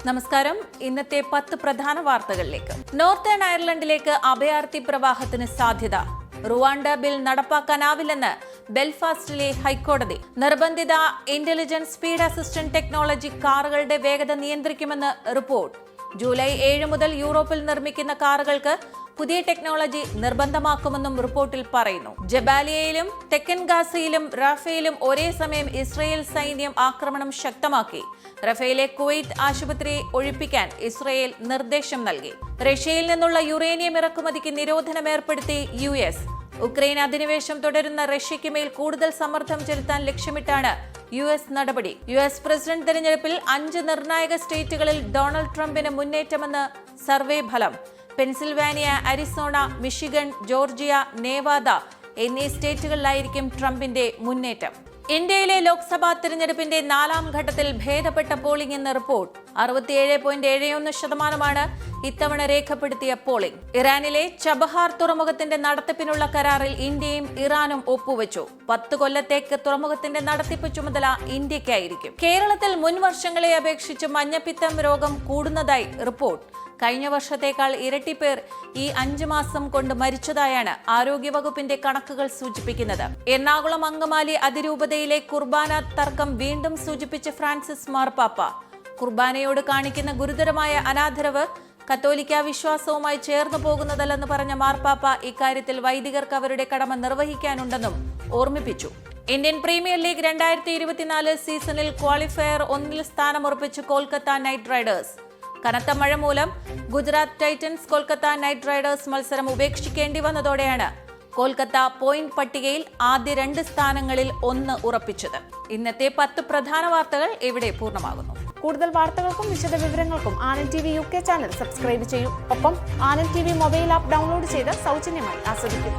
നമസ്കാരം. ഇന്നത്തെ 10 പ്രധാന വാർത്തകളിലേക്ക്. നോർത്തേൺ അയർലൻഡിലേക്ക് അഭയാർത്ഥി പ്രവാഹത്തിന് സാധ്യത. റുവാണ്ട ബിൽ നടപ്പാക്കാനാവില്ലെന്ന് ബെൽഫാസ്റ്റിലെ ഹൈക്കോടതി. നിർബന്ധിത ഇന്റലിജൻസ് സ്പീഡ് അസിസ്റ്റന്റ് ടെക്നോളജി കാറുകളുടെ വേഗത നിയന്ത്രിക്കുമെന്ന് റിപ്പോർട്ട്. ജൂലൈ 7 മുതൽ യൂറോപ്പിൽ നിർമ്മിക്കുന്ന കാറുകൾക്ക് പുതിയ ടെക്നോളജി നിർബന്ധമാക്കുമെന്നും റിപ്പോർട്ടിൽ പറയുന്നു. ജബാലിയയിലും തെക്കൻ ഗാസയിലും റഫേലും ഒരേ സമയം ഇസ്രയേൽ സൈന്യം ആക്രമണം ശക്തമാക്കി. റഫേലെ കുവൈറ്റ് ആശുപത്രി ഒഴിപ്പിക്കാൻ ഇസ്രയേൽ നിർദ്ദേശം നൽകി. റഷ്യയിൽ നിന്നുള്ള യുറേനിയം ഇറക്കുമതിക്ക് നിരോധനം ഏർപ്പെടുത്തി US. ഉക്രൈൻ അധിനിവേശം തുടരുന്ന റഷ്യയ്ക്ക് മേൽ കൂടുതൽ സമ്മർദ്ദം ചെലുത്താൻ ലക്ഷ്യമിട്ടാണ് US നടപടി. US പ്രസിഡന്റ് തെരഞ്ഞെടുപ്പിൽ 5 നിർണായക സ്റ്റേറ്റുകളിൽ ഡൊണാൾഡ് ട്രംപിന് മുന്നേറ്റമെന്ന് സർവേ ഫലം. പെൻസിൽവാനിയ, അരിസോണ, മിഷിഗൺ, ജോർജിയ, നേവാദ എന്നീ സ്റ്റേറ്റുകളിലായിരിക്കും ട്രംപിന്റെ മുന്നേറ്റം. ഇന്ത്യയിലെ ലോക്സഭാ തെരഞ്ഞെടുപ്പിന്റെ 4ാം ഘട്ടത്തിൽ ഭേദപ്പെട്ട പോളിംഗ് എന്ന റിപ്പോർട്ട്. 67.71% ഇത്തവണ രേഖപ്പെടുത്തിയ പോളിംഗ്. ഇറാനിലെ ചബഹാർ തുറമുഖത്തിന്റെ നടത്തിപ്പിനുള്ള കരാറിൽ ഇന്ത്യയും ഇറാനും ഒപ്പുവെച്ചു. 10 കൊല്ലത്തേക്ക് തുറമുഖത്തിന്റെ നടത്തിപ്പ് ചുമതല ഇന്ത്യക്കായിരിക്കും. കേരളത്തിൽ മുൻ വർഷങ്ങളെ അപേക്ഷിച്ച് മഞ്ഞപ്പിത്തം രോഗം കൂടുന്നതായി റിപ്പോർട്ട്. കഴിഞ്ഞ വർഷത്തേക്കാൾ ഇരട്ടി പേർ ഈ 5 മാസം കൊണ്ട് മരിച്ചതായാണ് ആരോഗ്യവകുപ്പിന്റെ കണക്കുകൾ സൂചിപ്പിക്കുന്നത്. എറണാകുളം അങ്കമാലി അതിരൂപതയിലെ കുർബാന തർക്കം വീണ്ടും സൂചിപ്പിച്ച ഫ്രാൻസിസ് മാർപ്പാപ്പ. കുർബാനയോട് കാണിക്കുന്ന ഗുരുതരമായ അനാദരവ് കത്തോലിക്ക വിശ്വാസവുമായി ചേർന്നു പോകുന്നതല്ലെന്ന് പറഞ്ഞ മാർപ്പാപ്പ ഇക്കാര്യത്തിൽ വൈദികർക്ക് അവരുടെ കടമ നിർവഹിക്കാനുണ്ടെന്നും ഓർമ്മിപ്പിച്ചു. ഇന്ത്യൻ പ്രീമിയർ ലീഗ് 2024 സീസണിൽ ക്വാളിഫയർ 1 സ്ഥാനമുറപ്പിച്ച് കൊൽക്കത്ത നൈറ്റ് റൈഡേഴ്സ്. കനത്ത മഴ മൂലം Gujarat Titans Kolkata night Riders മത്സരം ഉപേക്ഷിക്കേണ്ടി വന്നതോടെയാണ് കൊൽക്കത്ത പോയിന്റ് പട്ടികയിൽ ആദ്യ 2 സ്ഥാനങ്ങളിൽ 1 ഉറപ്പിച്ചത്. ഇന്നത്തെ 10 പ്രധാന വാർത്തകൾ ഇവിടെ പൂർണ്ണമാകുന്നു. കൂടുതൽ വാർത്തകൾക്കും വിശദ വിവരങ്ങൾക്കും Anand TV UK channel subscribe ചെയ്യൂ. ഒപ്പം Anand TV mobile app download ചെയ്ത് സൗജന്യമായി ആസ്വദിക്കും.